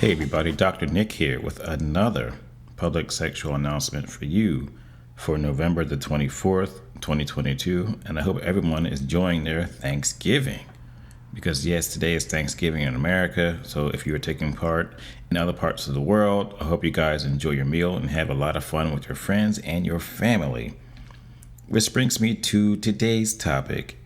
Hey everybody, Dr. Nick here with another public sexual announcement for you for November the 24th, 2022, and I hope everyone is enjoying their Thanksgiving. Because yes, today is Thanksgiving in America, so if you are taking part in other parts of the world, I hope you guys enjoy your meal and have a lot of fun with your friends and your family. Which brings me to today's topic,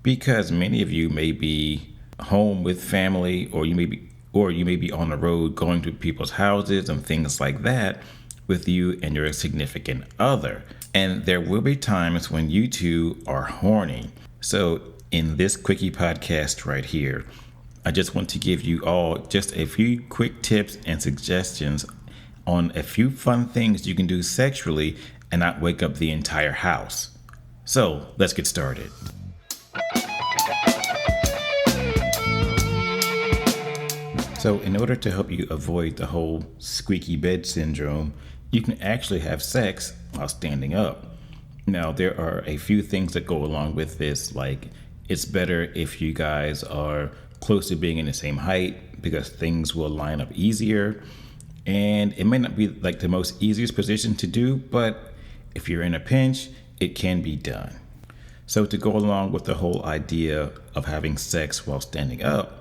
because many of you may be home with family, or you may be on the road going to people's houses and things like that with you and your significant other. And there will be times when you two are horny. So in this quickie podcast right here, I just want to give you all just a few quick tips and suggestions on a few fun things you can do sexually and not wake up the entire house. So let's get started. So in order to help you avoid the whole squeaky bed syndrome, you can actually have sex while standing up. Now, there are a few things that go along with this, like it's better if you guys are close to being in the same height because things will line up easier. And it may not be like the most easiest position to do, but if you're in a pinch, it can be done. So to go along with the whole idea of having sex while standing up,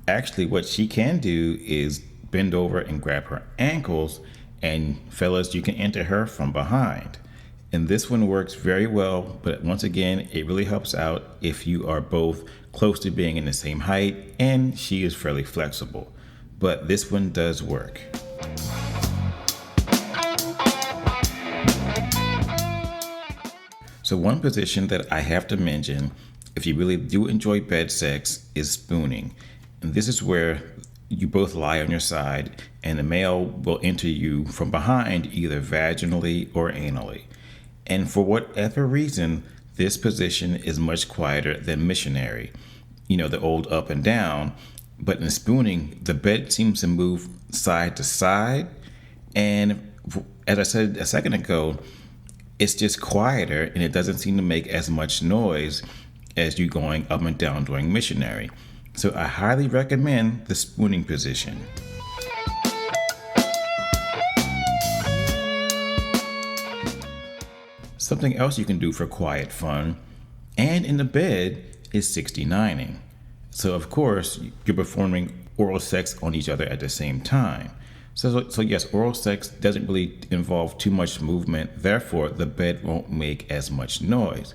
actually, what she can do is bend over and grab her ankles, and fellas, you can enter her from behind. And this one works very well, but once again, it really helps out if you are both close to being in the same height and she is fairly flexible. But this one does work. So one position that I have to mention, if you really do enjoy bed sex, is spooning. And this is where you both lie on your side and the male will enter you from behind, either vaginally or anally. And for whatever reason, this position is much quieter than missionary. You know, the old up and down. But in spooning, the bed seems to move side to side. And as I said a second ago, it's just quieter and it doesn't seem to make as much noise as you going up and down during missionary. So I highly recommend the spooning position. Something else you can do for quiet fun and in the bed is 69ing. So of course, you're performing oral sex on each other at the same time. So yes, oral sex doesn't really involve too much movement, therefore the bed won't make as much noise.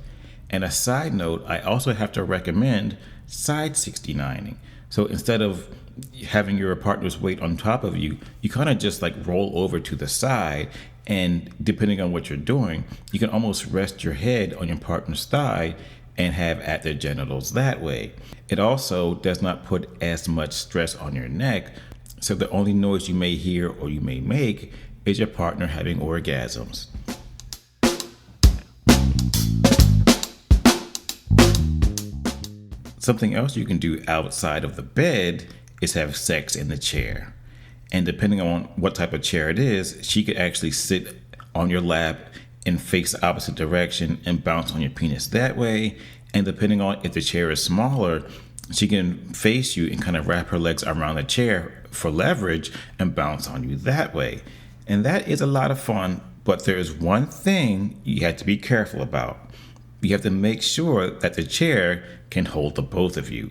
And a side note, I also have to recommend side 69ing. So instead of having your partner's weight on top of you, you kind of just like roll over to the side, and depending on what you're doing, you can almost rest your head on your partner's thigh and have at their genitals that way. It also does not put as much stress on your neck, so the only noise you may hear or you may make is your partner having orgasms. Something else you can do outside of the bed is have sex in the chair. And depending on what type of chair it is, she could actually sit on your lap and face the opposite direction and bounce on your penis that way. And depending on if the chair is smaller, she can face you and kind of wrap her legs around the chair for leverage and bounce on you that way. And that is a lot of fun, but there is one thing you have to be careful about. You have to make sure that the chair can hold the both of you,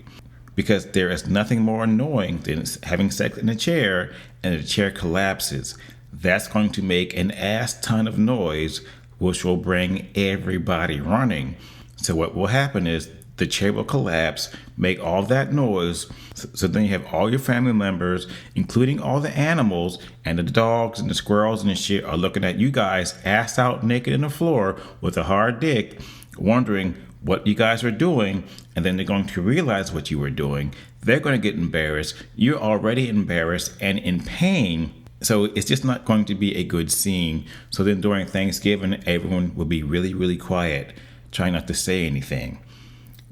because there is nothing more annoying than having sex in a chair and the chair collapses. That's going to make an ass ton of noise, which will bring everybody running. So what will happen is the chair will collapse, make all that noise. So then you have all your family members, including all the animals and the dogs and the squirrels and the shit, are looking at you guys ass out naked in the floor with a hard dick, wondering what you guys are doing, and then they're going to realize what you were doing. They're going to get embarrassed. You're already embarrassed and in pain. So it's just not going to be a good scene. So then during Thanksgiving, everyone will be really, really quiet, trying not to say anything.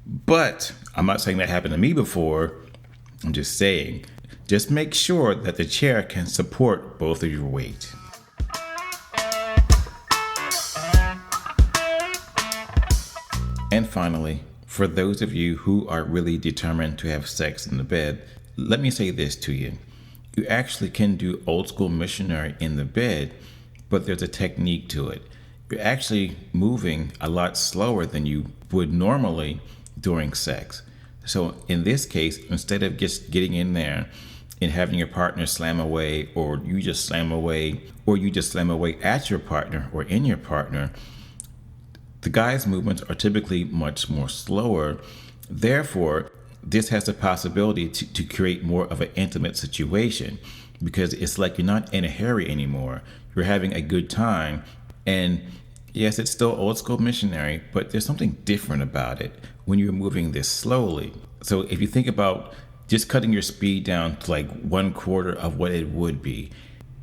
But I'm not saying that happened to me before. I'm just saying, just make sure that the chair can support both of your weight. And finally, for those of you who are really determined to have sex in the bed, let me say this to you. You actually can do old school missionary in the bed, but there's a technique to it. You're actually moving a lot slower than you would normally during sex. So in this case, instead of just getting in there and having your partner slam away, or you just slam away, or you just slam away at your partner or in your partner, the guy's movements are typically much more slower. Therefore, this has the possibility to create more of an intimate situation, because it's like you're not in a hurry anymore. You're having a good time. And yes, it's still old school missionary, but there's something different about it when you're moving this slowly. So if you think about just cutting your speed down to like 1/4 of what it would be,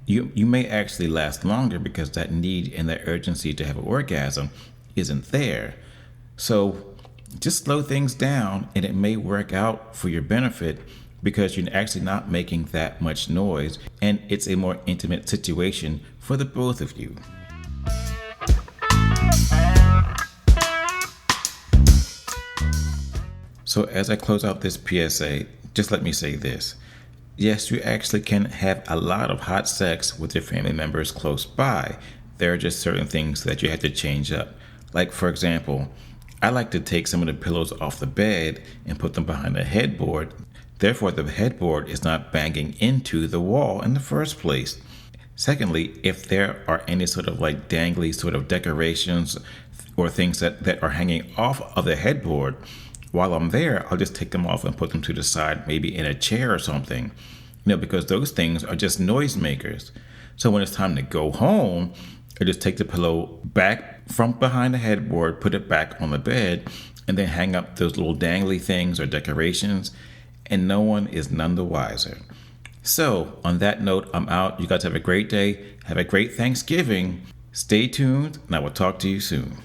you may actually last longer, because that need and that urgency to have an orgasm isn't there. So just slow things down, and it may work out for your benefit, because you're actually not making that much noise, and it's a more intimate situation for the both of you. So as I close out this PSA, just let me say this. Yes, you actually can have a lot of hot sex with your family members close by. There are just certain things that you have to change up. Like, for example, I like to take some of the pillows off the bed and put them behind the headboard. Therefore, the headboard is not banging into the wall in the first place. Secondly, if there are any sort of like dangly sort of decorations or things that are hanging off of the headboard, while I'm there, I'll just take them off and put them to the side, maybe in a chair or something, because those things are just noisemakers. So when it's time to go home, I just take the pillow back from behind the headboard, put it back on the bed, and then hang up those little dangly things or decorations, and no one is none the wiser. So on that note, I'm out. You guys have a great day. Have a great Thanksgiving. Stay tuned, and I will talk to you soon.